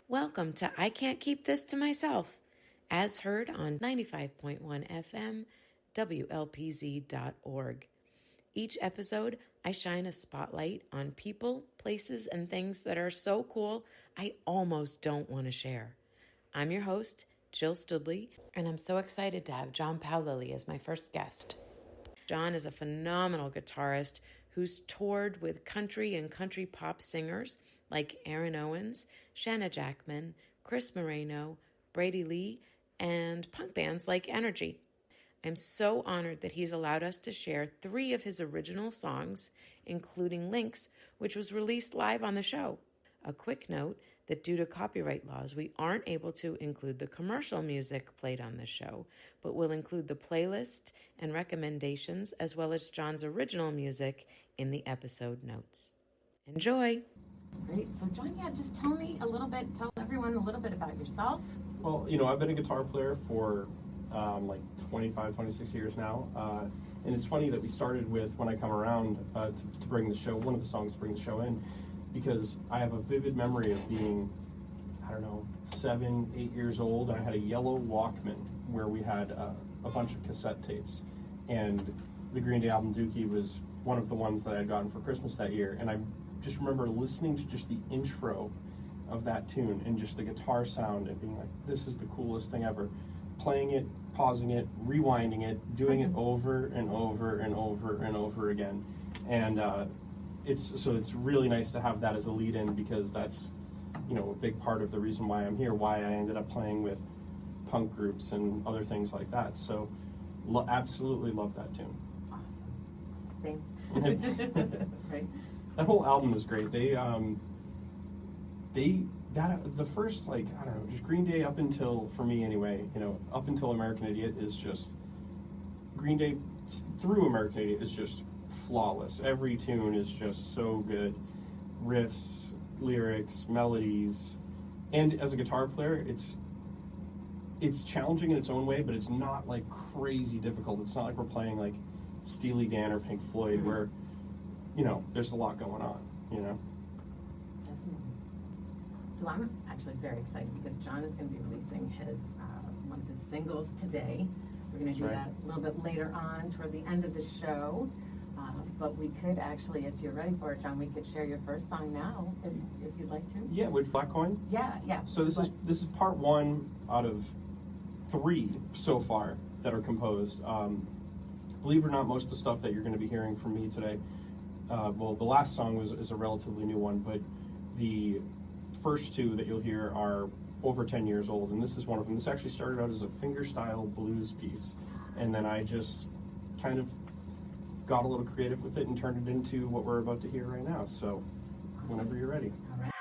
Welcome to I Can't Keep This to Myself, as heard on 95.1 FM, WLPZ.org. Each episode, I shine a spotlight on people, places, and things that are so cool I almost don't want to share. I'm your host, Jill Studley, and I'm so excited to have John Paolilli as my first guest. John is a phenomenal guitarist who's toured with country and country pop singers like Aaron Owens, Shanna Jackman, Chris Moreno, Brady Lee, and punk bands like Energy. I'm so honored that he's allowed us to share 3 of his original songs, including Links, which was released live on the show. A quick note that due to copyright laws, we aren't able to include the commercial music played on the show, but we'll include the playlist and recommendations as well as John's original music in the episode notes. Enjoy! Great. So, John, just tell everyone a little bit about yourself. Well, I've been a guitar player for like 25, 26 years now. And it's funny that we started with When I Come Around to bring the show, one of the songs to bring the show in, because I have a vivid memory of being, 7, 8 years old. And I had a yellow Walkman where we had a bunch of cassette tapes. And the Green Day album Dookie was one of the ones that I had gotten for Christmas that year. And I just remember listening to just the intro of that tune and just the guitar sound and being like, this is the coolest thing ever. Playing it, pausing it, rewinding it, doing it over and over and over and over again. And it's really nice to have that as a lead-in, because that's, a big part of the reason why I'm here, why I ended up playing with punk groups and other things like that. So absolutely love that tune. Awesome. Same. Right. That whole album is great. The first, just Green Day up until, for me anyway, up until American Idiot is just, Green Day through American Idiot is just flawless. Every tune is just so good. Riffs, lyrics, melodies, and as a guitar player, it's challenging in its own way, but it's not like crazy difficult. It's not like we're playing like Steely Dan or Pink Floyd, where there's a lot going on, Definitely. So I'm actually very excited because John is going to be releasing one of his singles today. We're going to do that a little bit later on toward the end of the show. But we could actually, if you're ready for it, John, we could share your first song now, if you'd like to. Yeah, with Black Coin? Yeah. So this is part 1 out of 3 so far that are composed. Believe it or not, most of the stuff that you're going to be hearing from me today, the last song is a relatively new one, but the first 2 that you'll hear are over 10 years old, and this is one of them. This actually started out as a fingerstyle blues piece, and then I just kind of got a little creative with it and turned it into what we're about to hear right now. So whenever you're ready. All right.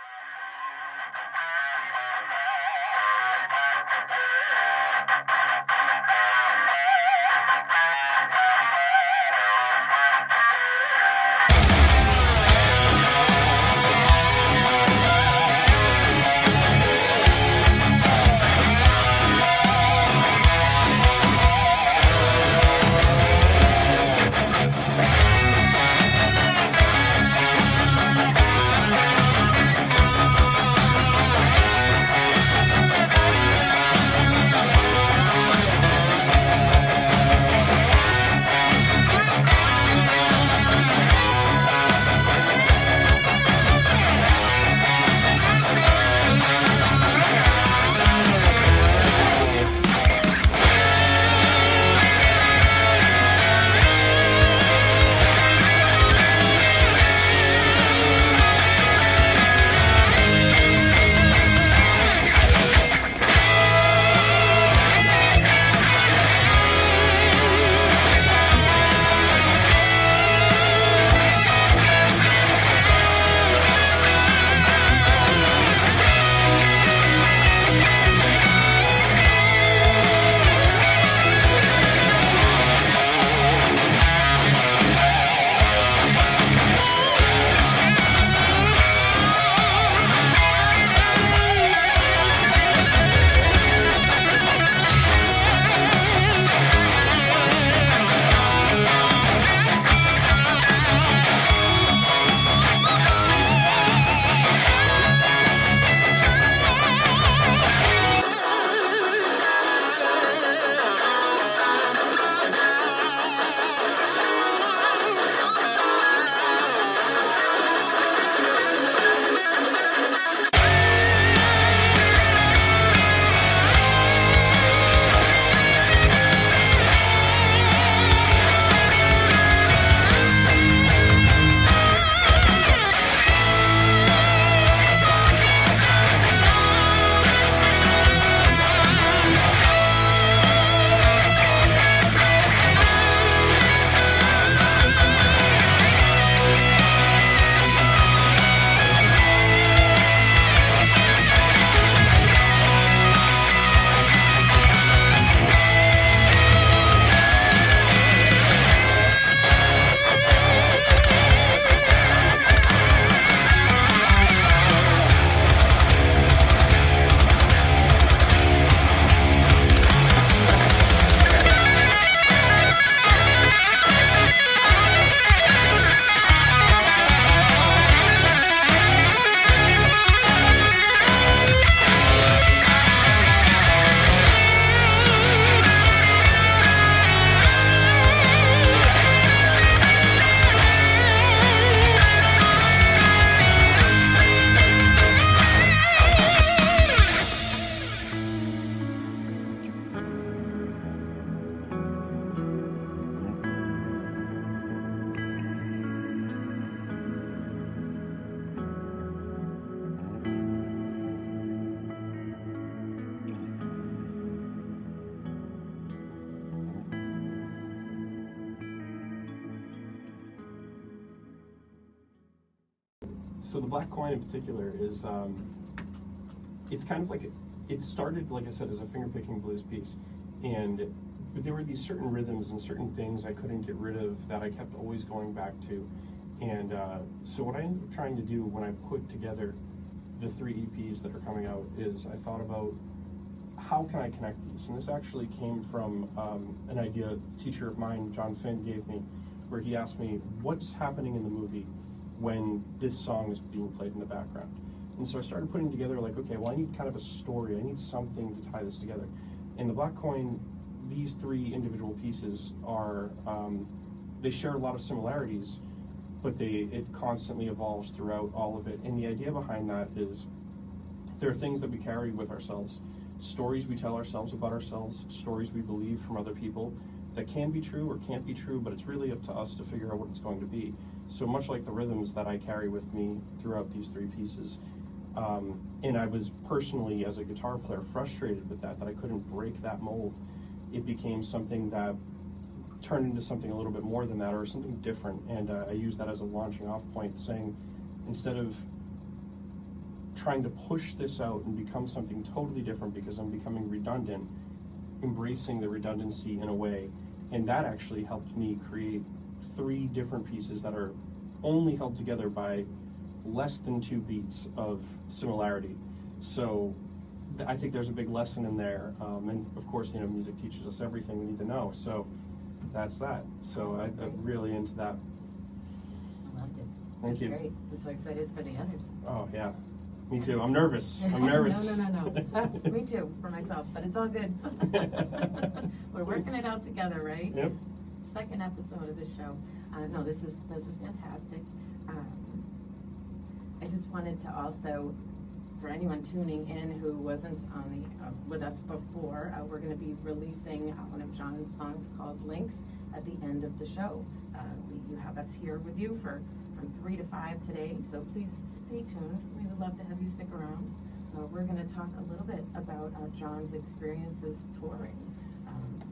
So the Black Coin in particular is, it's kind of like, it started, like I said, as a finger-picking blues piece, but there were these certain rhythms and certain things I couldn't get rid of that I kept always going back to. And so what I ended up trying to do when I put together the 3 EPs that are coming out is I thought about how can I connect these? And this actually came from an idea a teacher of mine, John Finn, gave me, where he asked me, what's happening in the movie when this song is being played in the background? And so I started putting together like, okay, well, I need kind of a story. I need something to tie this together. In the Black Coin, these 3 individual pieces are, they share a lot of similarities, but it constantly evolves throughout all of it. And the idea behind that is there are things that we carry with ourselves, stories we tell ourselves about ourselves, stories we believe from other people that can be true or can't be true, but it's really up to us to figure out what it's going to be. So much like the rhythms that I carry with me throughout these 3 pieces. And I was personally, as a guitar player, frustrated with that I couldn't break that mold. It became something that turned into something a little bit more than that, or something different. And I use that as a launching off point, saying instead of trying to push this out and become something totally different because I'm becoming redundant, embracing the redundancy in a way. And that actually helped me create 3 different pieces that are only held together by less than 2 beats of similarity. So I think there's a big lesson in there. And of course, music teaches us everything we need to know. So that's that. So I'm really into that. I loved it. Thank you. Great. I'm so excited for the others. Oh, yeah. Me too. I'm nervous. I'm nervous. No. Me too, for myself, but it's all good. We're working it out together, right? Yep. Second episode of the show. No, this is fantastic. I just wanted to also, for anyone tuning in who wasn't on with us before, we're going to be releasing one of John's songs called Links at the end of the show. You have us here with you from 3 to 5 today, so please stay tuned. We would love to have you stick around. We're going to talk a little bit about John's experiences touring.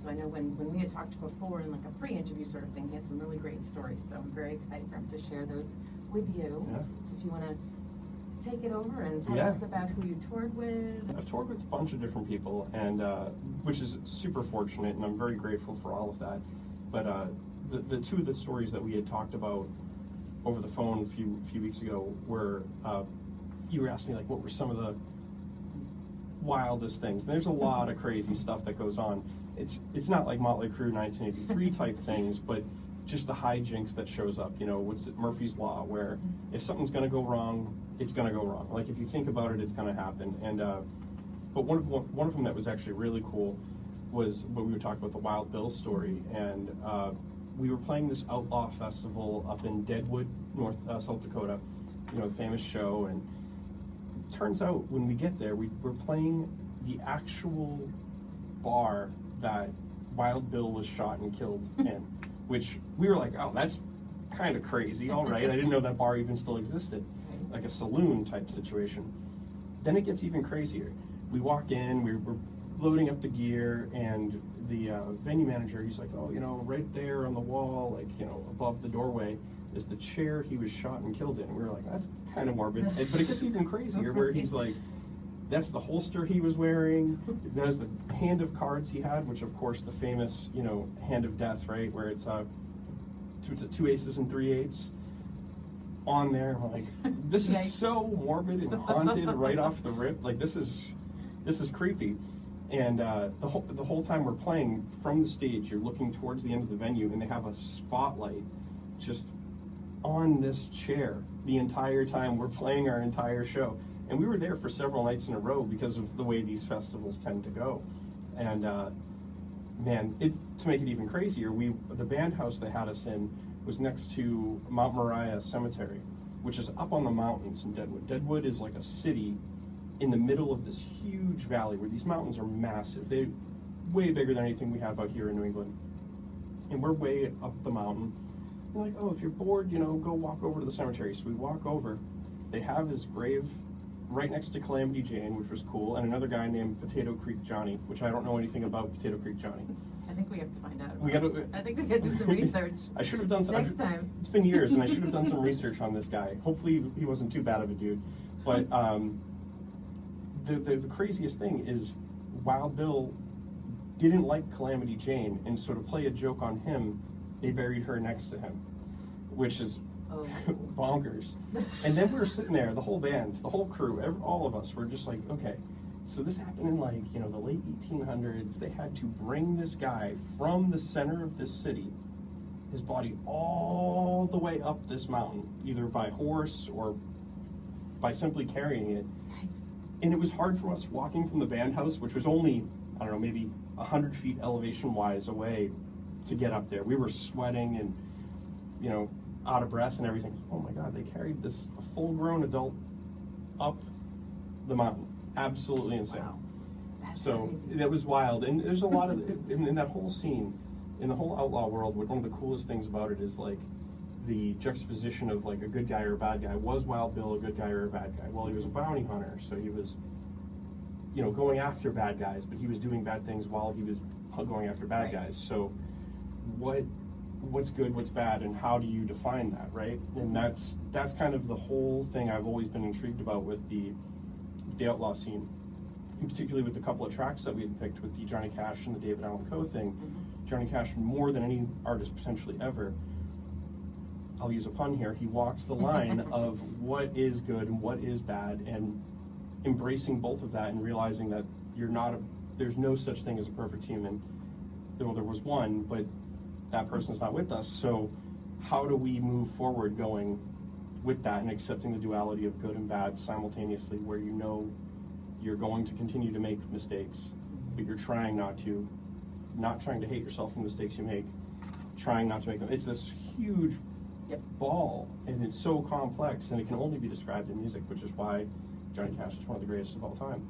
So I know when we had talked before in like a pre-interview sort of thing, he had some really great stories, so I'm very excited for him to share those with you. Yeah. So if you want to take it over and tell us about who you toured with. I've toured with a bunch of different people, and which is super fortunate, and I'm very grateful for all of that. But the 2 of the stories that we had talked about over the phone a few weeks ago were, you were asking me like what were some of the wildest things. And there's a lot of crazy stuff that goes on. It's not like Motley Crue 1983 type things, but just the hijinks that shows up. What's it, Murphy's Law, where if something's going to go wrong, it's going to go wrong. Like if you think about it, it's going to happen. And but one of them that was actually really cool was when we were talking about the Wild Bill story, and we were playing this Outlaw festival up in Deadwood, South Dakota. Famous show, and turns out when we get there, we're playing the actual bar that Wild Bill was shot and killed in, which we were like, oh, that's kind of crazy. All right, I didn't know that bar even still existed, like a saloon type situation. Then it gets even crazier. We walk in, we're loading up the gear, and the venue manager, he's like, oh, right there on the wall, like, above the doorway is the chair he was shot and killed in. And we were like, that's kind of morbid. But it gets even crazier, where he's like, that's the holster he was wearing. There's the hand of cards he had, which of course the famous, hand of death, right? Where it's 2 aces and 3 eights on there. I'm like, this is so morbid and haunted right off the rip. Like this is creepy. And the whole time we're playing from the stage, you're looking towards the end of the venue, and they have a spotlight just on this chair the entire time we're playing our entire show. And we were there for several nights in a row because of the way these festivals tend to go. And man, to make it even crazier, the band house they had us in was next to Mount Moriah Cemetery, which is up on the mountains in Deadwood. Deadwood is like a city in the middle of this huge valley where these mountains are massive. They're way bigger than anything we have out here in New England. And we're way up the mountain. We're like, oh, if you're bored, go walk over to the cemetery. So we walk over. They have his grave right next to Calamity Jane, which was cool, and another guy named Potato Creek Johnny, which I don't know anything about Potato Creek Johnny. I think we have to find out. I think we got to do some research. I should have done some next time. It's been years, and I should have done some research on this guy. Hopefully, he wasn't too bad of a dude. But the craziest thing is, Wild Bill didn't like Calamity Jane, and so to play a joke on him, they buried her next to him, which is bonkers. And then we were sitting there, the whole band, the whole crew, all of us were just like, okay, so this happened in like, you know, the late 1800s. They had to bring this guy from the center of this city, his body all the way up this mountain, either by horse or by simply carrying it. Yikes. And it was hard for us walking from the band house, which was only, I don't know, maybe 100 feet elevation-wise away, to get up there. We were sweating and, you know, out of breath and everything. Oh my God, they carried this full-grown adult up the mountain. Absolutely insane. Wow. That's so crazy. that was wild. And there's a lot of, in that whole scene, in the whole outlaw world, one of the coolest things about it is like the juxtaposition of like a good guy or a bad guy. Was Wild Bill a good guy or a bad guy? Well, he was a bounty hunter, so he was, you know, going after bad guys, but he was doing bad things while he was going after bad guys. So what's good, what's bad, and how do you define that, right? And that's kind of the whole thing I've always been intrigued about with the outlaw scene, and particularly with the couple of tracks that we had picked with the Johnny Cash and the David Allan Coe thing. Mm-hmm. Johnny Cash, more than any artist potentially ever, I'll use a pun here, he walks the line of what is good and what is bad, and embracing both of that and realizing that there's no such thing as a perfect human. Well, there was one, but that person's not with us. So how do we move forward going with that and accepting the duality of good and bad simultaneously, where you know you're going to continue to make mistakes, but you're trying not trying to hate yourself for the mistakes you make, trying not to make them. It's this huge ball, and it's so complex, and it can only be described in music, which is why Johnny Cash is one of the greatest of all time.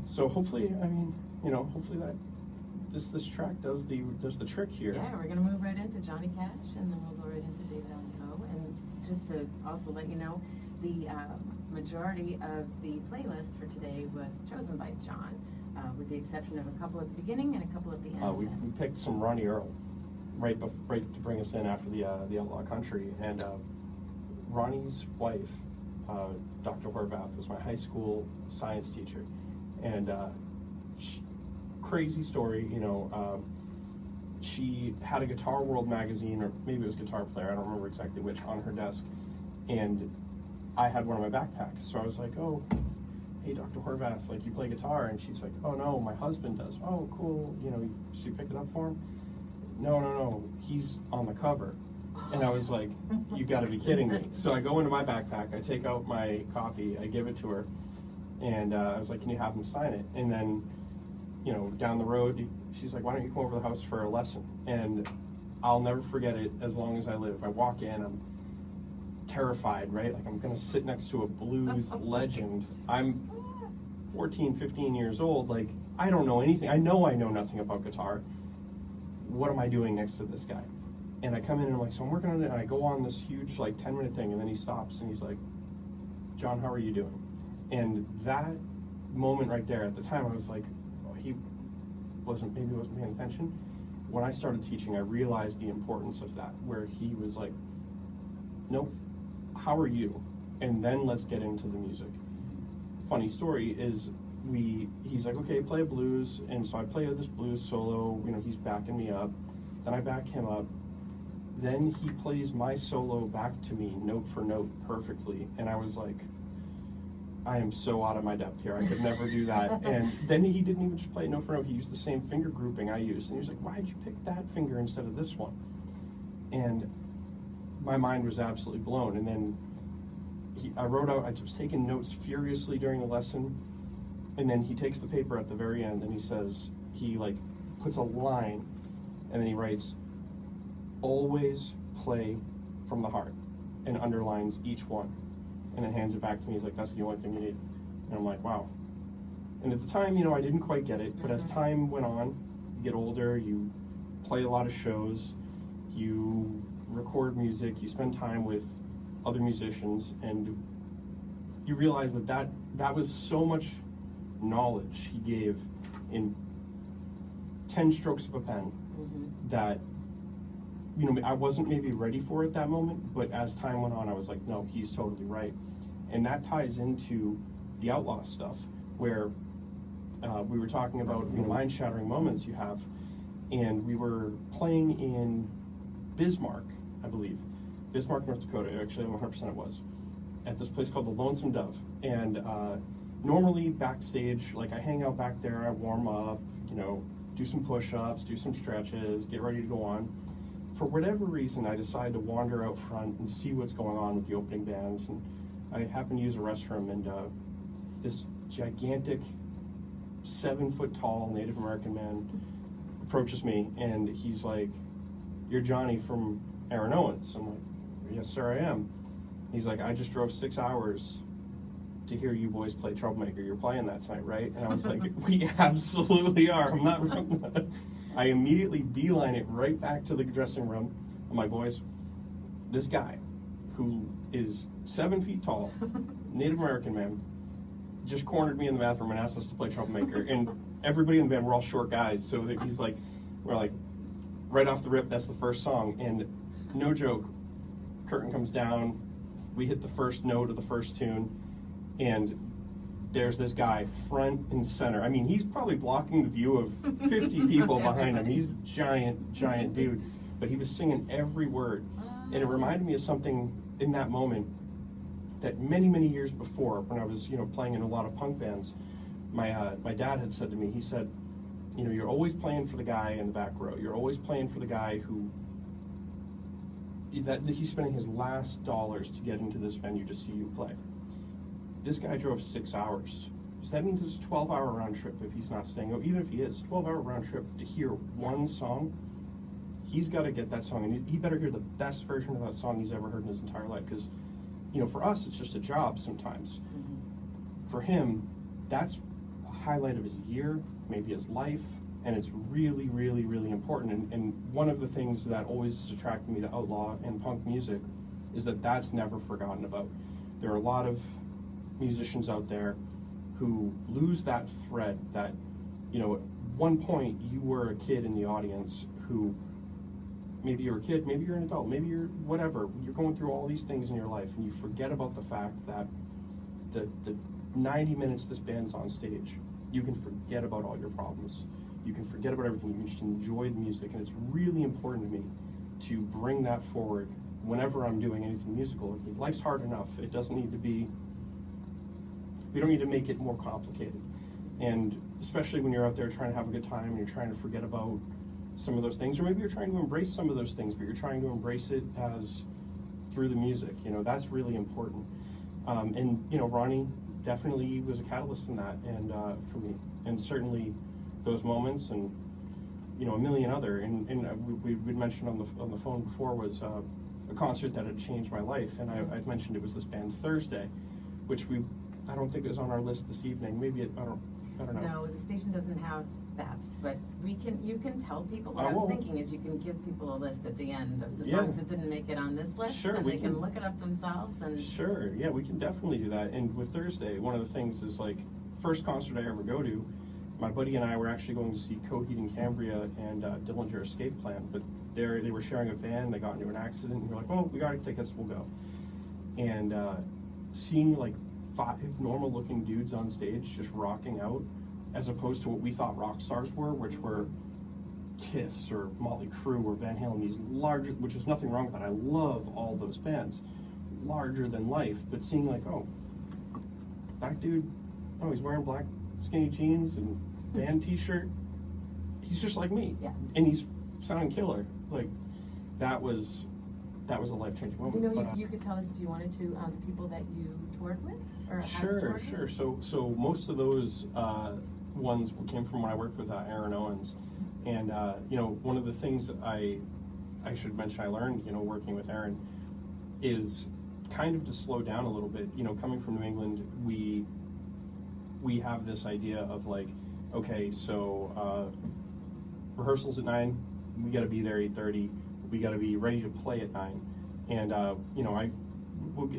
So hopefully, I mean, you know, hopefully that this track does the trick here. Yeah, we're gonna move right into Johnny Cash, and then we'll go right into David Allan Coe. And just to also let you know, the majority of the playlist for today was chosen by John, with the exception of a couple at the beginning and a couple at the end. We picked some Ronnie Earl right to bring us in after the Outlaw Country, and Ronnie's wife, Dr. Horvath, was my high school science teacher, and crazy story, you know. She had a Guitar World magazine, or maybe it was Guitar Player, I don't remember exactly which, on her desk, and I had one in my backpack. So I was like, oh, hey, Dr. Horvath, like, you play guitar? And she's like, oh no, my husband does. Oh, cool, you know, so you pick it up for him? No, he's on the cover. And I was like, you gotta be kidding me. So I go into my backpack, I take out my copy, I give it to her, and I was like, can you have him sign it? And then, you know, down the road, she's like, why don't you come over to the house for a lesson? And I'll never forget it as long as I live. I walk in, I'm terrified, right? Like, I'm gonna sit next to a blues legend. I'm 14, 15 years old, like, I don't know anything. I know nothing about guitar. What am I doing next to this guy? And I come in and I'm like, so I'm working on it, and I go on this huge, like, 10-minute thing, and then he stops and he's like, John, how are you doing? And that moment right there, at the time, I was like, oh, maybe he wasn't paying attention. When I started teaching, I realized the importance of that, where he was like, nope, how are you? And then let's get into the music. Funny story is, he's like, okay, play a blues, and so I play this blues solo, you know, he's backing me up, then I back him up, then he plays my solo back to me, note for note, perfectly, and I was like, I am so out of my depth here, I could never do that. And then he didn't even just play note for note, he used the same finger grouping I used, and he was like, why did you pick that finger instead of this one? And my mind was absolutely blown. And then I was taking notes furiously during the lesson, and then he takes the paper at the very end and he says, he like puts a line, and then he writes, always play from the heart, and underlines each one, and then hands it back to me. He's like, that's the only thing you need. And I'm like, wow. And at the time, you know, I didn't quite get it, but as time went on, you get older, you play a lot of shows, you record music, you spend time with other musicians, and you realize that was so much knowledge he gave in 10 strokes of a pen that, you know, I wasn't maybe ready for at that moment, but as time went on, I was like, no, he's totally right. And that ties into the Outlaw stuff, where we were talking about, you know, mind-shattering moments you have, and we were playing in Bismarck, I believe. Bismarck, North Dakota, actually 100% it was, at this place called the Lonesome Dove. And normally backstage, like I hang out back there, I warm up, you know, do some push-ups, do some stretches, get ready to go on. For whatever reason, I decided to wander out front and see what's going on with the opening bands. And I happened to use a restroom, and this gigantic 7-foot-tall Native American man approaches me, and he's like, "You're Johnny from Aaron Owens." I'm like, "Yes, sir, I am." He's like, "I just drove 6 hours to hear you boys play Troublemaker. You're playing that tonight, right?" And I was like, "We absolutely are. I'm not." I immediately beeline it right back to the dressing room. I'm like, "Boys, this guy who is 7 feet tall, Native American man, just cornered me in the bathroom and asked us to play Troublemaker." And everybody in the band, we're all short guys, so he's like, we're like, right off the rip, that's the first song. And no joke, curtain comes down, we hit the first note of the first tune, and there's this guy front and center. I mean, he's probably blocking the view of 50 people behind him. He's a giant dude, but he was singing every word. And it reminded me of something in that moment that many years before, when I was, you know, playing in a lot of punk bands, my dad had said to me, he said, "You know, you're always playing for the guy in the back row. You're always playing for the guy who, that he's spending his last dollars to get into this venue to see you play. This guy drove 6 hours. So that means it's a 12-hour round trip if he's not staying. Even if he is, 12-hour round trip to hear one song. He's got to get that song, and he better hear the best version of that song he's ever heard in his entire life. Because, you know, for us, it's just a job sometimes. For him, that's a highlight of his year, maybe his life, and it's really important. And one of the things that always attracted me to Outlaw and punk music is that that's never forgotten about. There are a lot of musicians out there who lose that thread that, you know, at one point you were a kid in the audience who, maybe you're a kid, maybe you're an adult, maybe you're whatever, you're going through all these things in your life, and you forget about the fact that the 90 minutes this band's on stage, you can forget about all your problems. You can forget about everything. You can just enjoy the music. And it's really important to me to bring that forward whenever I'm doing anything musical. Life's hard enough. It doesn't need to be, we don't need to make it more complicated. And especially when you're out there trying to have a good time and you're trying to forget about some of those things, or maybe you're trying to embrace some of those things, but you're trying to embrace it as through the music. You know, that's really important. And, you know, Ronnie definitely was a catalyst in that, and for me, and certainly those moments, and, you know, a million other. And we mentioned on the phone before was a concert that had changed my life, and I've mentioned it was this band Thursday, which I don't think is on our list this evening. Maybe I don't know. No, the station doesn't have that, but you can tell people. What I was thinking is you can give people a list at the end of the songs that didn't make it on this list, sure, and they can look it up themselves. And sure, yeah, we can definitely do that. And with Thursday, one of the things is, like, first concert I ever go to, my buddy and I were actually going to see Coheed and Cambria and Dillinger Escape Plan, but they were sharing a van, they got into an accident, and we're like, well, we got tickets, we'll go. And seeing like 5 normal looking dudes on stage just rocking out, as opposed to what we thought rock stars were, which were Kiss or Motley Crue or Van Halen, these larger, which is nothing wrong with that, I love all those bands, larger than life, but seeing like, oh, that dude, oh, he's wearing black skinny jeans and band t-shirt, he's just like me, and he's sounding killer. Like, that was a life-changing moment. You know, you could tell us, if you wanted to, the people that you toured with, or sure. So most of those ones came from when I worked with Aaron Owens, and you know, one of the things I should mention I learned, you know, working with Aaron, is kind of to slow down a little bit. You know, coming from New England, we have this idea of like, okay, so rehearsals at 9, we got to be there 8:30. We got to be ready to play at 9. And you know,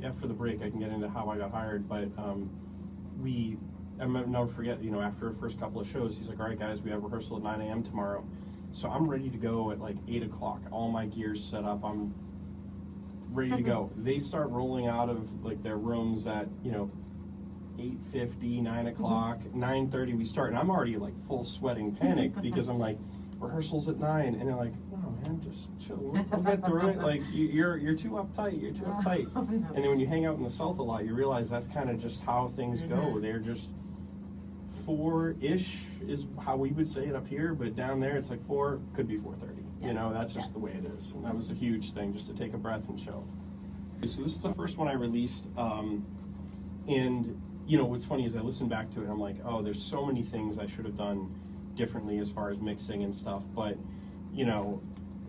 after the break, I can get into how I got hired, but I'll never forget, after the first couple of shows, he's like, all right, guys, we have rehearsal at 9 a.m. tomorrow. So I'm ready to go at like 8 o'clock. All my gear's set up. I'm ready to go. They start rolling out of like their rooms at, 8:50, 9 o'clock, 9:30 we start. And I'm already like full sweating panic because I'm like, rehearsal's at 9. And they're like, oh man, just chill. We'll get through it. Like you're too uptight. You're too uptight. Oh, no. And then when you hang out in the South a lot, you realize that's kind of just how things go. They're just 4-ish is how we would say it up here, but down there it's like 4, could be 4:30. That's just the way it is. And that was a huge thing, just to take a breath and chill. So this is the first one I released, and what's funny is I listen back to it and I'm like, oh, there's so many things I should have done differently as far as mixing and stuff, but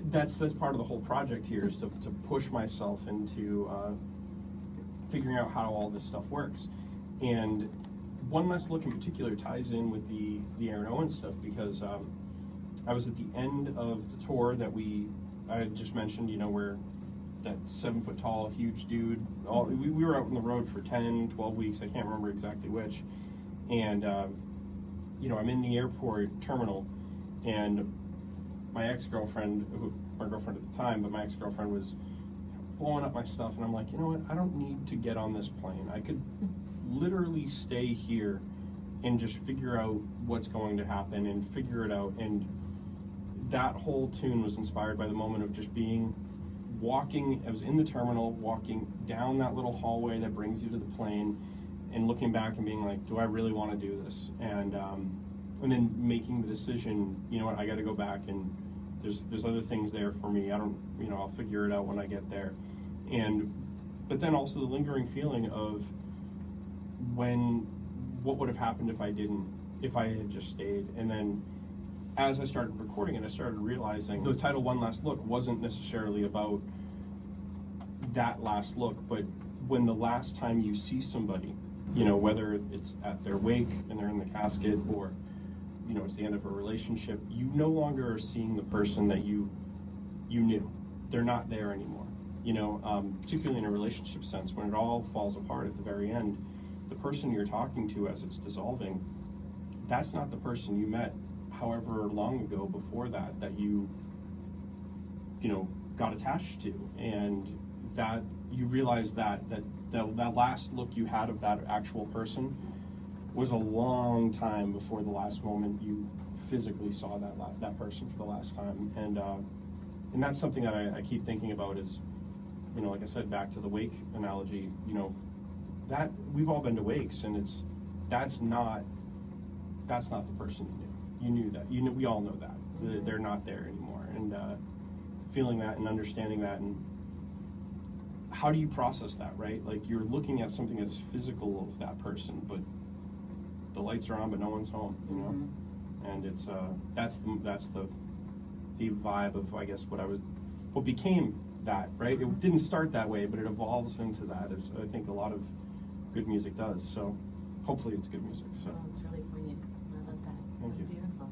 that's part of the whole project here, is to push myself into figuring out how all this stuff works. And One Last Look in particular ties in with the Aaron Owens stuff, because I was at the end of the tour that I had just mentioned, where that 7-foot tall, huge dude, we were out on the road for 10, 12 weeks, I can't remember exactly which, and I'm in the airport terminal, and my ex-girlfriend, my girlfriend at the time, but my ex-girlfriend was blowing up my stuff, and I'm like, you know what, I don't need to get on this plane. I could literally stay here and just figure out what's going to happen and figure it out. And that whole tune was inspired by the moment of just walking, I was in the terminal, walking down that little hallway that brings you to the plane, and looking back and being like, do I really want to do this? And then making the decision, you know what, I got to go back, and there's other things there for me. I'll figure it out when I get there. But then also the lingering feeling of what would have happened if I had just stayed. And then as I started recording it, I started realizing the title One Last Look wasn't necessarily about that last look, but when the last time you see somebody, whether it's at their wake and they're in the casket, or it's the end of a relationship, you no longer are seeing the person that you knew. They're not there anymore. Particularly in a relationship sense, when it all falls apart at the very end, the person you're talking to as it's dissolving, that's not the person you met however long ago before that you got attached to. And that you realize that last look you had of that actual person was a long time before the last moment you physically saw that person for the last time. And that's something that I keep thinking about is, like I said, back to the wake analogy, that we've all been to wakes, and that's not the person you knew. You knew that. We all know that. They're not there anymore. And feeling that and understanding that, and how do you process that, right? Like, you're looking at something that's physical of that person, but the lights are on, but no one's home, And it's that's the vibe of, I guess, what became that, right? It didn't start that way, but it evolves into that, as I think a lot of good music does. So hopefully it's good music. So it's really poignant. I love that. Thank you. Beautiful.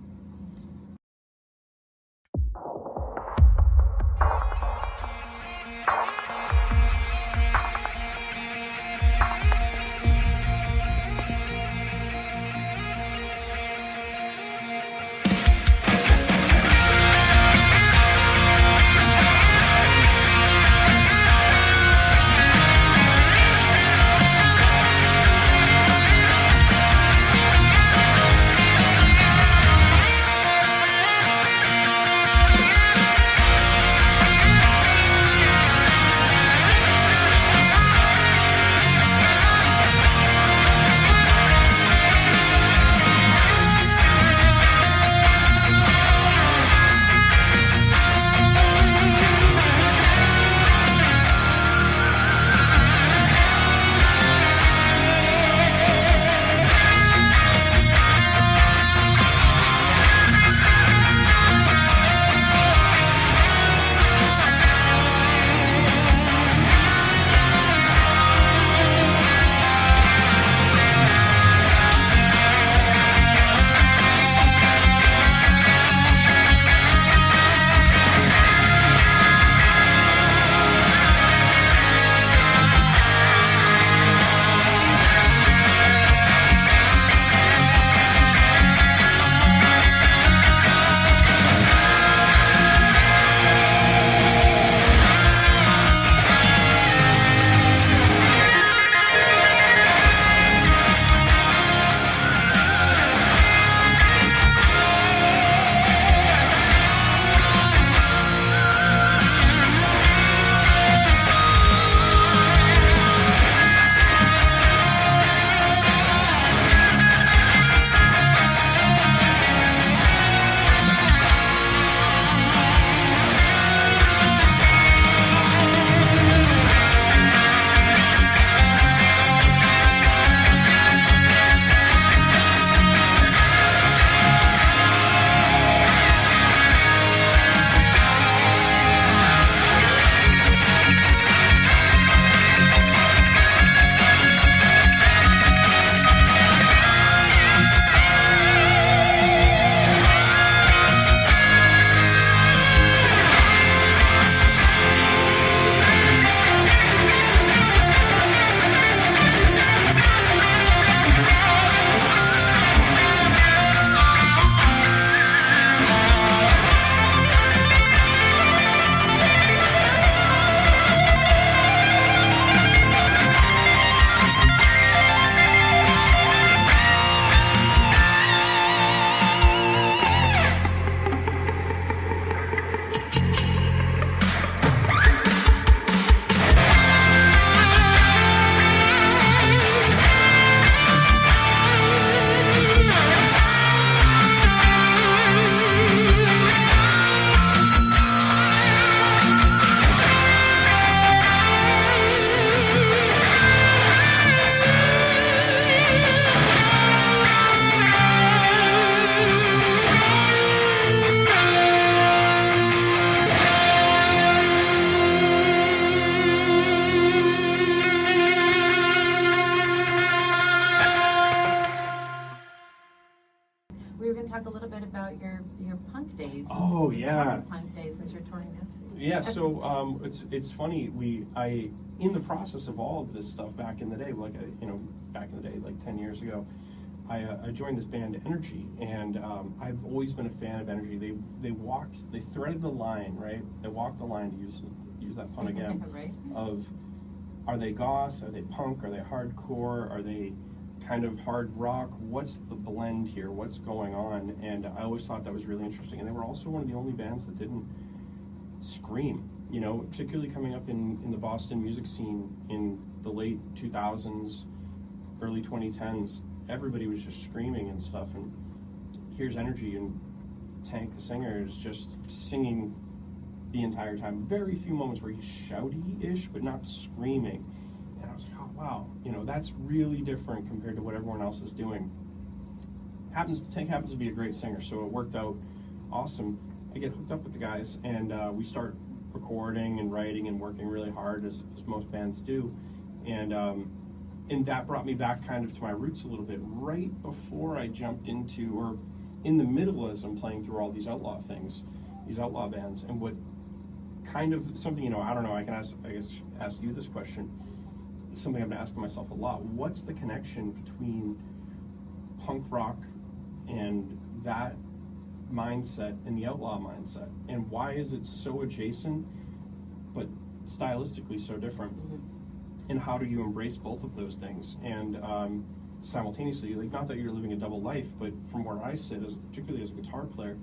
We were going to talk a little bit about your punk days. Oh, your yeah. touring punk days, since you're touring now. Yeah, so it's funny. In the process of all of this stuff back in the day, back in the day, like 10 years ago, I joined this band Energy, and I've always been a fan of Energy. They threaded the line, right? They walked the line, to use that pun again, Right. of, are they goth, are they punk, are they hardcore, are they kind of hard rock? What's the blend here? What's going on? And I always thought that was really interesting. And they were also one of the only bands that didn't scream, particularly coming up in the Boston music scene in the late 2000s, early 2010s. Everybody was just screaming and stuff, and here's Energy, and Tank, the singer, is just singing the entire time. Very few moments where he's shouty-ish, but not screaming. And I was like, oh wow, that's really different compared to what everyone else is doing. Tank happens to be a great singer, so it worked out awesome. I get hooked up with the guys, and we start recording and writing and working really hard, as most bands do. And that brought me back kind of to my roots a little bit, right before I jumped into, or in the middle as I'm playing through all these Outlaw things, these Outlaw bands. And what kind of something, I don't know, I guess ask you this question. It's something I've been asking myself a lot. What's the connection between punk rock and that mindset and the Outlaw mindset? And why is it so adjacent, but stylistically so different? Mm-hmm. And how do you embrace both of those things? And simultaneously, not that you're living a double life, but from where I sit, particularly as a guitar player,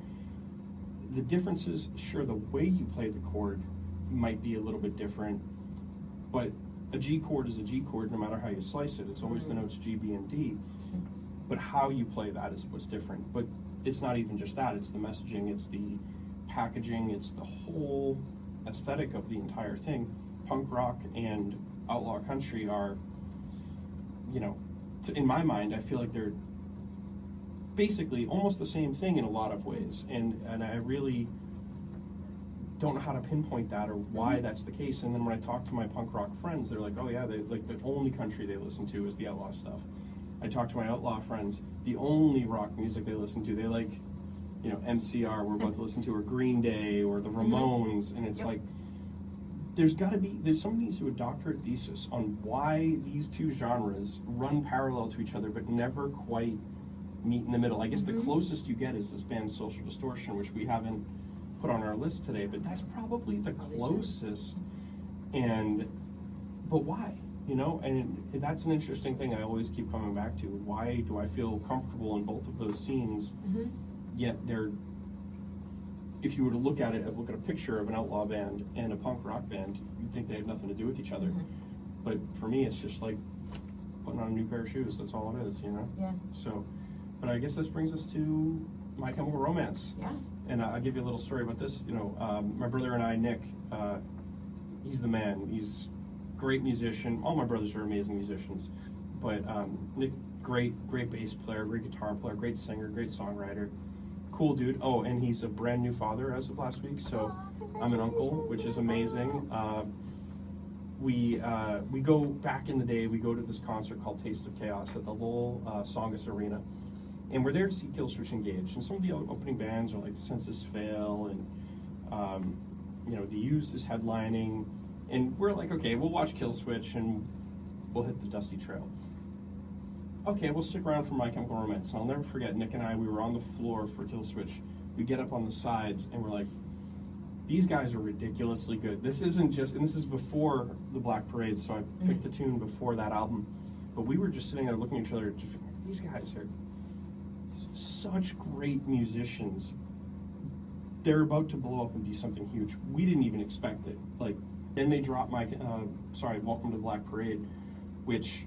the differences, sure, the way you play the chord might be a little bit different, but a G chord is a G chord no matter how you slice it. It's always the notes G, B, and D. But how you play that is what's different. But it's not even just that, it's the messaging, it's the packaging, it's the whole aesthetic of the entire thing. Punk rock and outlaw country are, in my mind, I feel like they're basically almost the same thing in a lot of ways, and I really don't know how to pinpoint that or why that's the case. And then when I talk to my punk rock friends, they're like, oh yeah, they like, the only country they listen to is the Outlaw stuff. I talk to my Outlaw friends, the only rock music they listen to, they like, MCR, we're about to listen to, or Green Day, or the Ramones, and it's like, somebody needs to do a doctorate thesis on why these two genres run parallel to each other but never quite meet in the middle. I guess the closest you get is this band Social Distortion, which we haven't put on our list today, but that's probably the closest. But why? And that's an interesting thing I always keep coming back to. Why do I feel comfortable in both of those scenes, yet if you were to look at a picture of an Outlaw band and a punk rock band, you'd think they have nothing to do with each other. But for me, it's just like putting on a new pair of shoes. That's all it is, Yeah. So, but I guess this brings us to My Chemical Romance. Yeah. And I'll give you a little story about this. My brother and I, Nick, he's the man. He's a great musician. All my brothers are amazing musicians. But Nick, great bass player, great guitar player, great singer, great songwriter. Cool dude. Oh, and he's a brand new father as of last week, so I'm an uncle, which is amazing. We go back in the day. We go to this concert called Taste of Chaos at the Lowell Songus Arena, and we're there to see Killswitch Engage. And some of the opening bands are like Census Fail, and The Used is headlining, and we're like, okay, we'll watch Killswitch and we'll hit the dusty trail. Okay, we'll stick around for My Chemical Romance. And I'll never forget, Nick and I, we were on the floor for Killswitch. We get up on the sides and we're like, these guys are ridiculously good. This isn't just, and this is before the Black Parade, so I picked the tune before that album. But we were just sitting there looking at each other, just these guys are such great musicians. They're about to blow up and be something huge. We didn't even expect it. Then they dropped Welcome to the Black Parade, which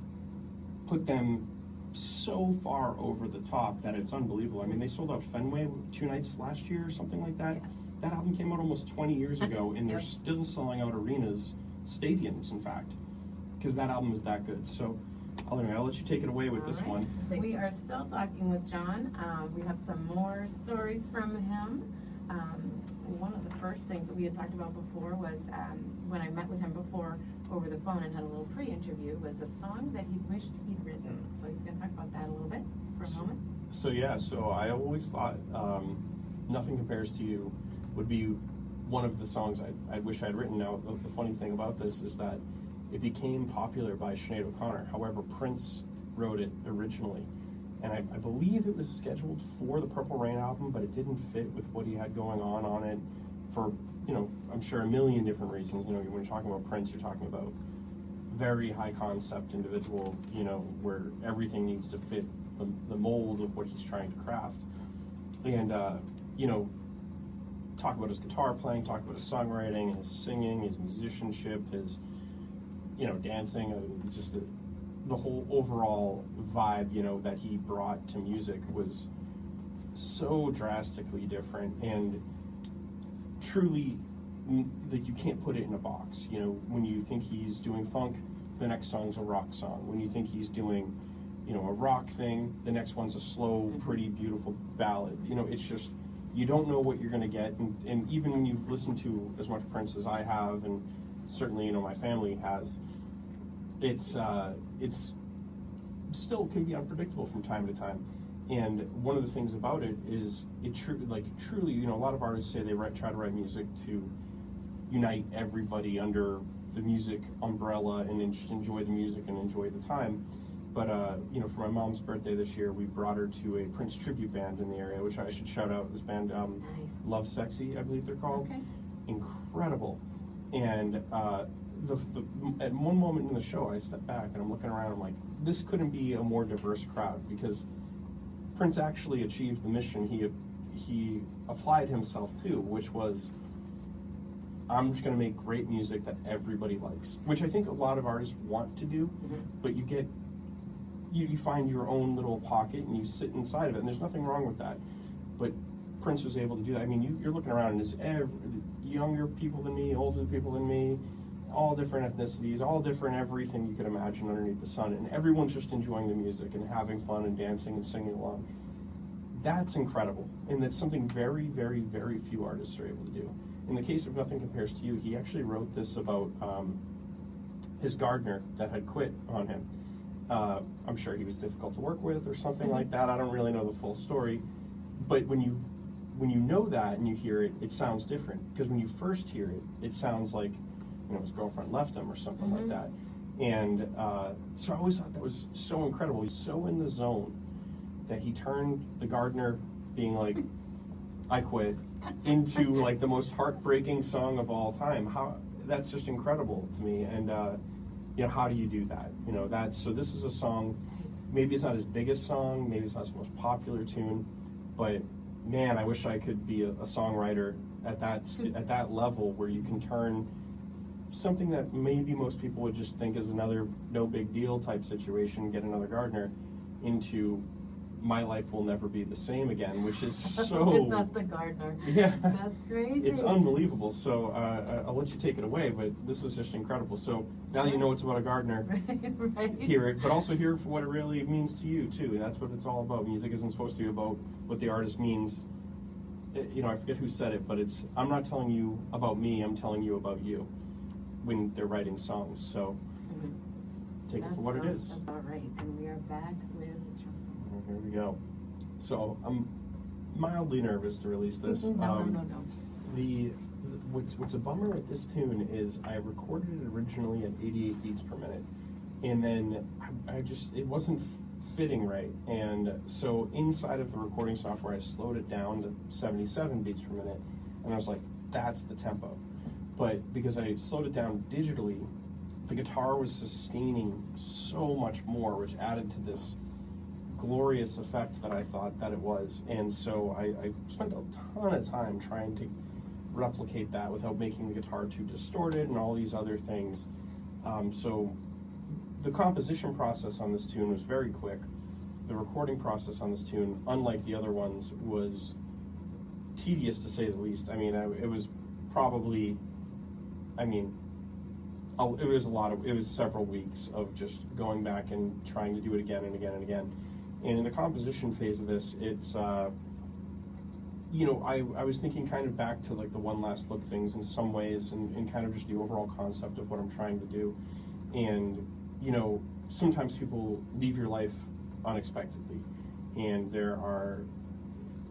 put them so far over the top that it's unbelievable. I mean, they sold out Fenway 2 nights last year or something like that. Yeah. That album came out almost 20 years ago, and they're still selling out arenas, stadiums, in fact, because that album is that good. So, I'll let you take it away with this one. So we are still talking with John. We have some more stories from him. One of the first things that we had talked about before was when I met with him before over the phone and had a little pre-interview, was a song that he wished he'd written. So he's going to talk about that a little bit for a moment. So I always thought Nothing Compares to You would be one of the songs I wish I'd written. Now, the funny thing about this is that it became popular by Sinead O'Connor. However, Prince wrote it originally. And I believe it was scheduled for the Purple Rain album, but it didn't fit with what he had going on it for, I'm sure a million different reasons. When you're talking about Prince, you're talking about very high concept individual, where everything needs to fit the mold of what he's trying to craft. And, talk about his guitar playing, talk about his songwriting, his singing, his musicianship, his, dancing, just the whole overall vibe, that he brought to music was so drastically different and truly, like, you can't put it in a box. When you think he's doing funk, the next song's a rock song. When you think he's doing, a rock thing, the next one's a slow, pretty, beautiful ballad. It's just, you don't know what you're going to get. And even when you've listened to as much Prince as I have, and certainly, my family has, it's still can be unpredictable from time to time. And one of the things about it is truly, a lot of artists say they try to write music to unite everybody under the music umbrella and just enjoy the music and enjoy the time. But, for my mom's birthday this year, we brought her to a Prince tribute band in the area, which I should shout out. This band, Nice. Love Sexy, I believe they're called. Okay. Incredible. And at one moment in the show, I stepped back and I'm looking around, I'm like, this couldn't be a more diverse crowd, because Prince actually achieved the mission he applied himself to, which was, I'm just going to make great music that everybody likes, which I think a lot of artists want to do, but you find your own little pocket and you sit inside of it, and there's nothing wrong with that. But Prince was able to do that. I mean, you're looking around and it's younger people than me, older people than me, all different ethnicities, all different everything you could imagine underneath the sun, and everyone's just enjoying the music and having fun and dancing and singing along. That's incredible, and that's something very, very, very few artists are able to do. In the case of Nothing Compares to You, he actually wrote this about his gardener that had quit on him. I'm sure he was difficult to work with or something like that. I don't really know the full story, but when you know that and you hear it, it sounds different, because when you first hear it, it sounds like his girlfriend left him or something like that. And so I always thought that was so incredible. He's so in the zone that he turned the gardener being like, I quit, into like the most heartbreaking song of all time. That's just incredible to me. And how do you do that? So this is a song, maybe it's not his biggest song, maybe it's not his most popular tune, but man, I wish I could be a songwriter at that level, where you can turn something that maybe most people would just think is another no big deal type situation, get another gardener, into my life will never be the same again, which is so... It's not the gardener. Yeah. That's crazy. It's unbelievable. So I'll let you take it away, but this is just incredible. So now that you know it's about a gardener, right. hear it, but also hear it for what it really means to you, too. And that's what it's all about. Music isn't supposed to be about what the artist means. I forget who said it, but I'm not telling you about me, I'm telling you about you when they're writing songs. So take it for what it is. That's all right. And we are back with John. Here we go. So I'm mildly nervous to release this. No. What's a bummer with this tune is I recorded it originally at 88 beats per minute, and then it wasn't fitting right. And so inside of the recording software, I slowed it down to 77 beats per minute, and I was like, that's the tempo. But because I slowed it down digitally, the guitar was sustaining so much more, which added to this glorious effect that I thought that it was. And so I spent a ton of time trying to replicate that without making the guitar too distorted and all these other things. So the composition process on this tune was very quick. The recording process on this tune, unlike the other ones, was tedious to say the least. I mean, it was probably, it was several weeks of just going back and trying to do it again and again and again. And in the composition phase of this, it's, I was thinking kind of back to like the One Last Look things in some ways, and kind of just the overall concept of what I'm trying to do. And, sometimes people leave your life unexpectedly. and there are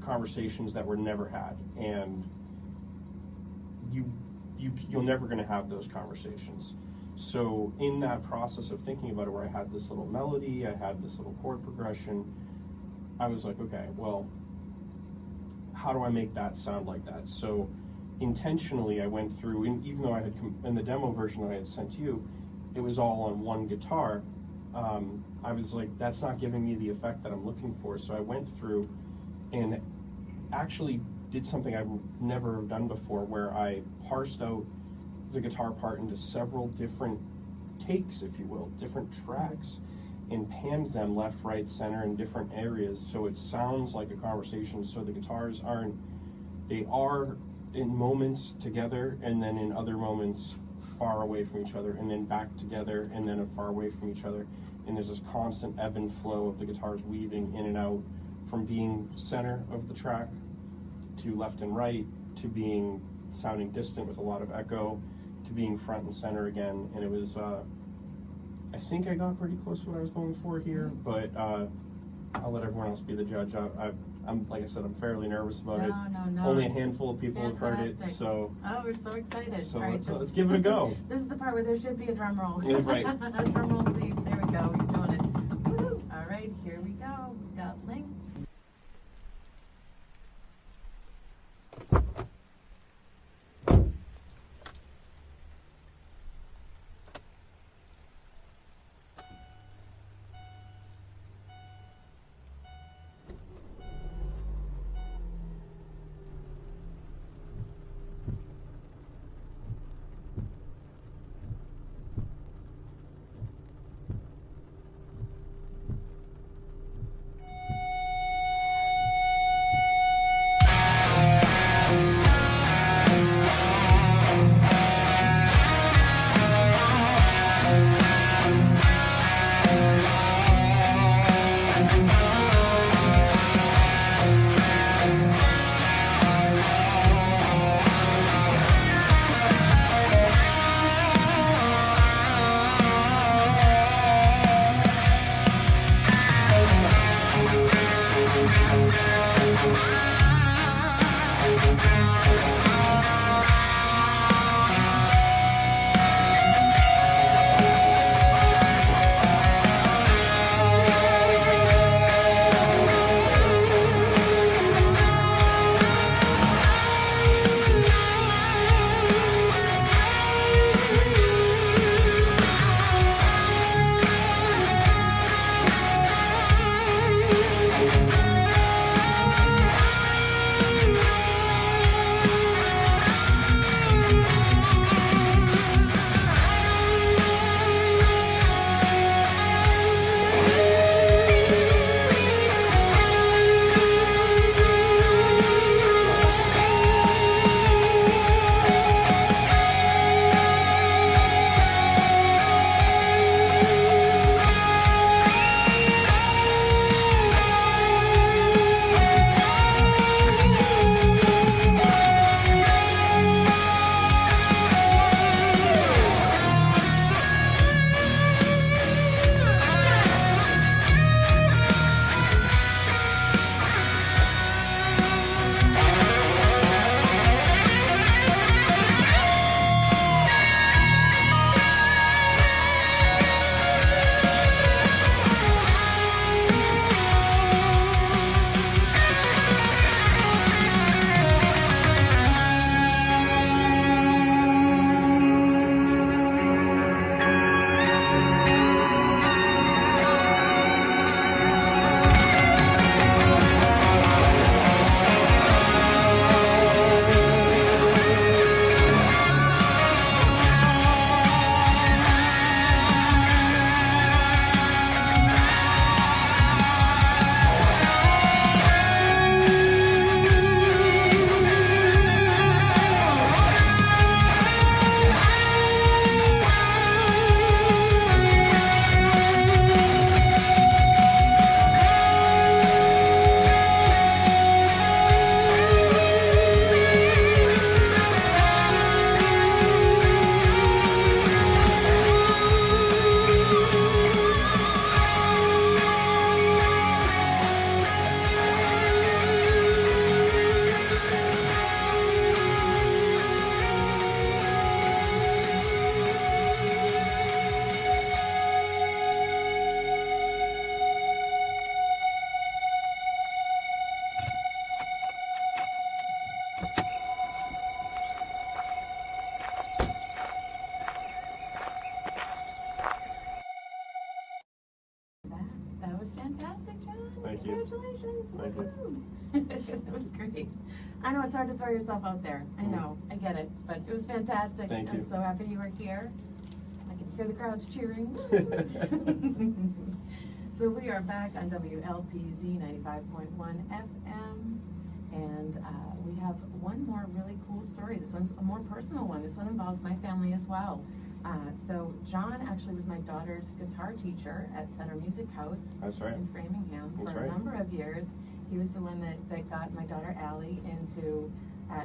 conversations that were never had, and you're never going to have those conversations. So in that process of thinking about it, where I had this little melody, I had this little chord progression, I was like, okay, well, how do I make that sound like that? So intentionally I went through, and even though I had, in the demo version that I had sent you, it was all on one guitar, I was like, that's not giving me the effect that I'm looking for. So I went through and actually did something I've never have done before, where I parsed out the guitar part into several different takes, if you will, different tracks, and panned them left, right, center in different areas, so it sounds like a conversation. So the guitars they are in moments together, and then in other moments far away from each other, and then back together, and then far away from each other. And there's this constant ebb and flow of the guitars weaving in and out, from being center of the track to left and right, to being sounding distant with a lot of echo, to being front and center again. And it was, I think I got pretty close to what I was going for here, but I'll let everyone else be the judge. I'm like I said, I'm fairly nervous about it. No. Only a handful of people Fantastic. have heard it, so. Oh, we're so excited. So All right, let's give it a go. This is the part where there should be a drum roll. Yeah, right. Drum roll, please. There we go. You're doing it. Woo! All right, here we go. We got Link. did. It was great. I know it's hard to throw yourself out there. I know, I get it, but it was fantastic. Thank you. I'm so happy you were here. I can hear the crowds cheering. So we are back on WLPZ 95.1 FM, and we have one more really cool story. This one's a more personal one. This one involves my family as well. So John actually was my daughter's guitar teacher at Center Music House. That's right. In Framingham That's for right. a number of years. He was the one that got my daughter Allie into,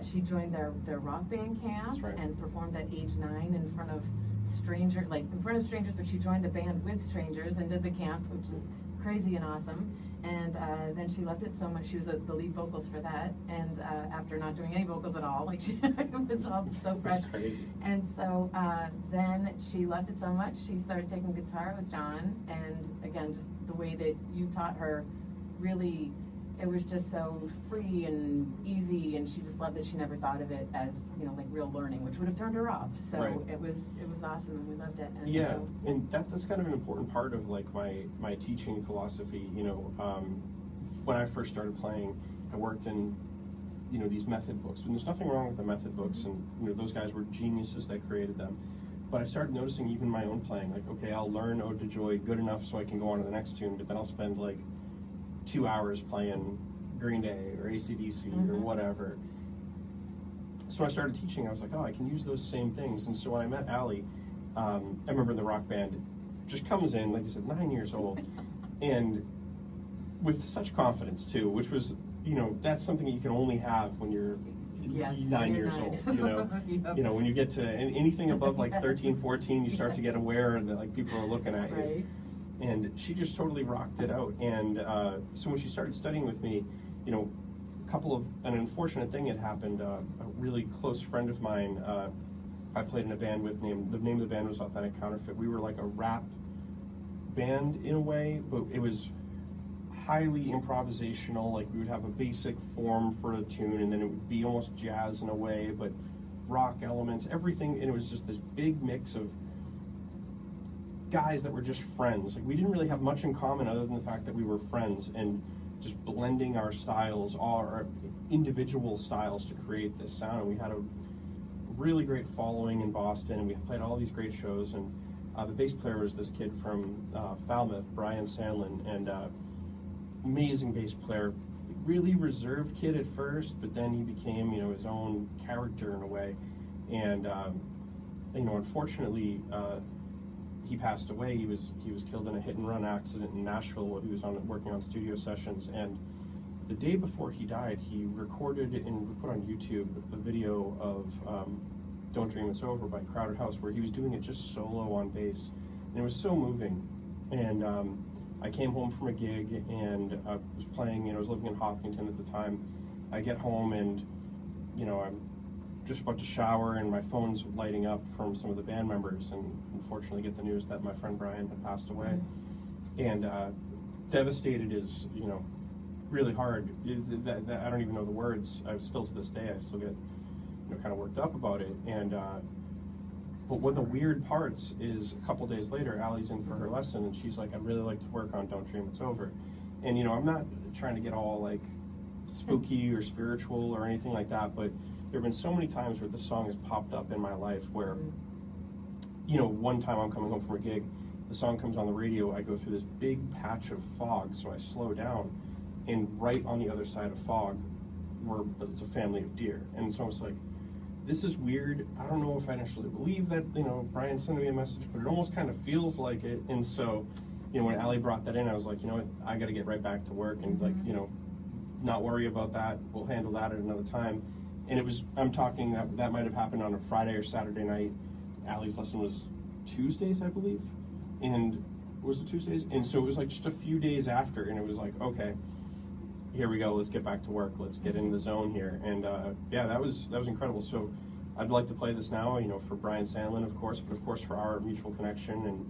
she joined their rock band camp. That's right. And performed at age 9 in front of strangers, but she joined the band with strangers and did the camp, which is crazy and awesome. And then she loved it so much, she was the lead vocals for that. And after not doing any vocals at all, like it was all so fresh. That's crazy. And so then she loved it so much, she started taking guitar with John. And again, just the way that you taught her, really, it was just so free and easy, and she just loved it. She never thought of it as, like real learning, which would have turned her off. So Right. it was awesome, and we loved it. And Yeah, so, and that's kind of an important part of like my teaching philosophy. When I first started playing, I worked in these method books, and there's nothing wrong with the method books, and those guys were geniuses that created them. But I started noticing even my own playing, like, okay, I'll learn Ode to Joy good enough so I can go on to the next tune, but then I'll spend like 2 hours playing Green Day or AC/DC or whatever. So when I started teaching, I was like, oh, I can use those same things. And so when I met Allie, I remember in the rock band, just comes in, like you said, 9 years old, and with such confidence too, which was, that's something that you can only have when you're yes, 9 years old, Yep. When you get to anything above like 13, 14, you start to get aware that like people are looking at you. Right. And she just totally rocked it out. And so when she started studying with me, an unfortunate thing had happened. A really close friend of mine, I played in a band with. The name of the band was Authentic Counterfeit. We were like a rap band in a way, but it was highly improvisational. Like we would have a basic form for a tune, and then it would be almost jazz in a way, but rock elements, everything. And it was just this big mix of guys that were just friends. Like we didn't really have much in common other than the fact that we were friends, and just blending our styles, our individual styles, to create this sound. And we had a really great following in Boston, and we played all these great shows. And the bass player was this kid from Falmouth, Brian Sandlin, and amazing bass player. Really reserved kid at first, but then he became his own character in a way. And unfortunately, he passed away. He was killed in a hit and run accident in Nashville while he was working on studio sessions. And the day before he died, he recorded and put on YouTube a video of "Don't Dream It's Over" by Crowded House, where he was doing it just solo on bass, and it was so moving. And I came home from a gig, and I was playing. I was living in Hopkinton at the time. I get home, and I'm just about to shower, and my phone's lighting up from some of the band members, and unfortunately get the news that my friend Brian had passed away. And devastated is, really hard. That I don't even know the words. I still, to this day, I still get, kind of worked up about it. And but one of the weird parts is a couple days later, Allie's in for her lesson, and she's like, I'd really like to work on "Don't Dream It's Over." And I'm not trying to get all like spooky or spiritual or anything like that, but there have been so many times where this song has popped up in my life where, one time I'm coming home from a gig, the song comes on the radio, I go through this big patch of fog, so I slow down, and right on the other side of fog it's a family of deer. And so it's like, this is weird. I don't know if I actually believe that, Brian sent me a message, but it almost kind of feels like it. And so, when Allie brought that in, I was like, what, I got to get right back to work and not worry about that. We'll handle that at another time. And I'm talking that might have happened on a Friday or Saturday night. Allie's lesson was Tuesdays, I believe. And was it Tuesdays? And so it was like just a few days after, and it was like, okay, here we go, let's get back to work, let's get in the zone here. And that was incredible. So I'd like to play this now, for Brian Sandlin, of course, but of course for our mutual connection and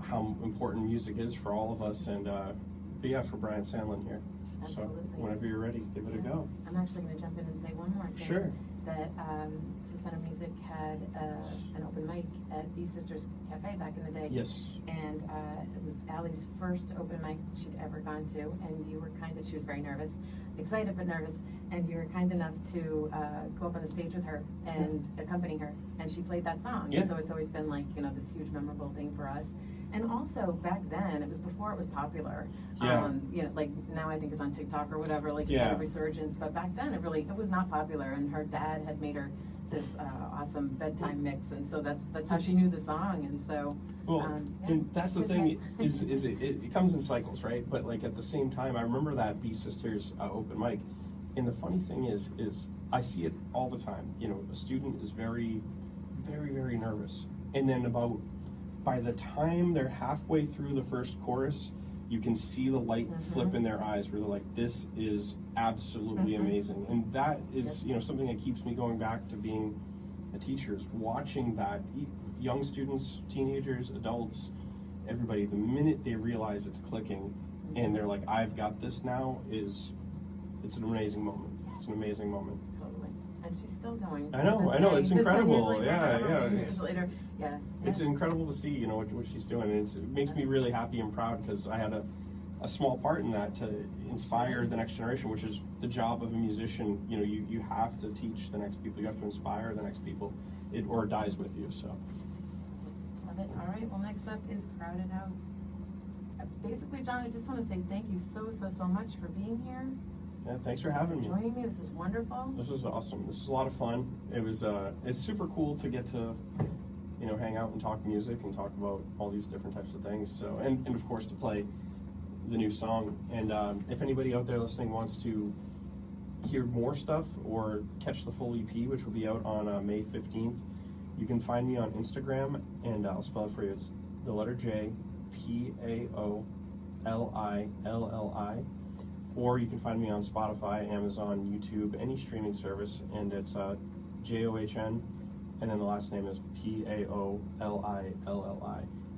how important music is for all of us. And but yeah, for Brian Sandlin here. Absolutely. whenever you're ready, give it a go. I'm actually going to jump in and say one more thing. Sure. That so Center Music had an open mic at B Sisters Cafe back in the day. Yes. And it was Allie's first open mic she'd ever gone to, and you were she was very nervous, excited but nervous, and you were kind enough to go up on the stage with her and accompany her, and she played that song. Yeah. And so it's always been like, this huge memorable thing for us. And also back then, it was before it was popular. Yeah. Like now I think it's on TikTok or whatever, like it's Yeah. had a resurgence, but back then it was not popular, and her dad had made her this awesome bedtime mix, and so that's how she knew the song. And so and that's the thing is it comes in cycles, right? But like at the same time, I remember that B Sisters open mic, and the funny thing is I see it all the time. A student is very, very, very nervous, and then by the time they're halfway through the first chorus, you can see the light flip in their eyes where they're like, this is absolutely amazing. And that is, something that keeps me going back to being a teacher, is watching that young students, teenagers, adults, everybody, the minute they realize it's clicking and they're like, I've got this now, it's an amazing moment. It's an amazing moment. Totally. And she's still going. I know, it's incredible. Years later. Yeah. It's incredible to see, what she's doing. And it makes me really happy and proud, because I had a small part in that, to inspire the next generation, which is the job of a musician. You have to teach the next people. You have to inspire the next people. Or it dies with you. So. Love it. All right. Well, next up is Crowded House. Basically, John, I just want to say thank you so much for being here. Yeah, thanks for having me. Joining me. This is wonderful. This was awesome. This is a lot of fun. It's super cool to get to, hang out and talk music and talk about all these different types of things. So, and of course to play the new song. And if anybody out there listening wants to hear more stuff or catch the full EP, which will be out on May 15th, you can find me on Instagram, and I'll spell it for you. It's the letter J, Paolilli, or you can find me on Spotify, Amazon, YouTube, any streaming service, and it's John, and then the last name is Paolilli.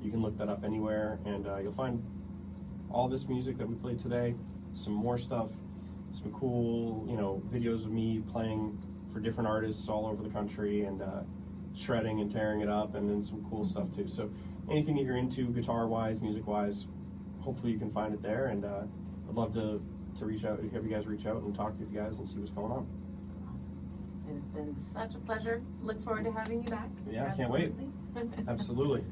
You can look that up anywhere, and you'll find all this music that we played today, some more stuff, some cool, videos of me playing for different artists all over the country, and shredding and tearing it up, and then some cool stuff too. So anything that you're into, guitar-wise, music-wise, hopefully you can find it there, and I'd love to reach out, have you guys reach out and talk with you guys and see what's going on. Awesome. It has been such a pleasure. Look forward to having you back. Yeah, I can't wait. Absolutely.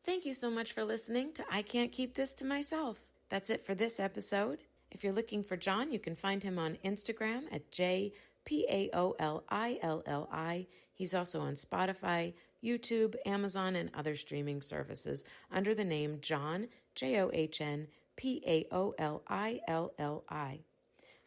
Thank you so much for listening to I Can't Keep This to Myself. That's it for this episode. If you're looking for John, you can find him on Instagram at JPaolilli. He's also on Spotify, YouTube, Amazon, and other streaming services under the name John, John Paolilli.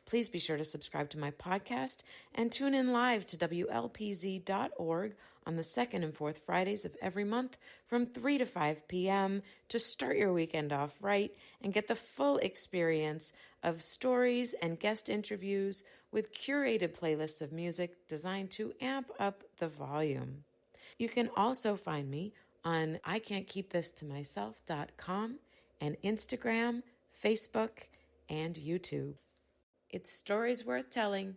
Please be sure to subscribe to my podcast and tune in live to WLPZ.org on the second and fourth Fridays of every month from 3 to 5 p.m. to start your weekend off right and get the full experience of stories and guest interviews with curated playlists of music designed to amp up the volume. You can also find me on ICan'tKeepThisToMyself.com and Instagram, Facebook, and YouTube. It's stories worth telling,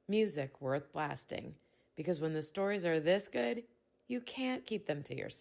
music worth blasting, because when the stories are this good, you can't keep them to yourself.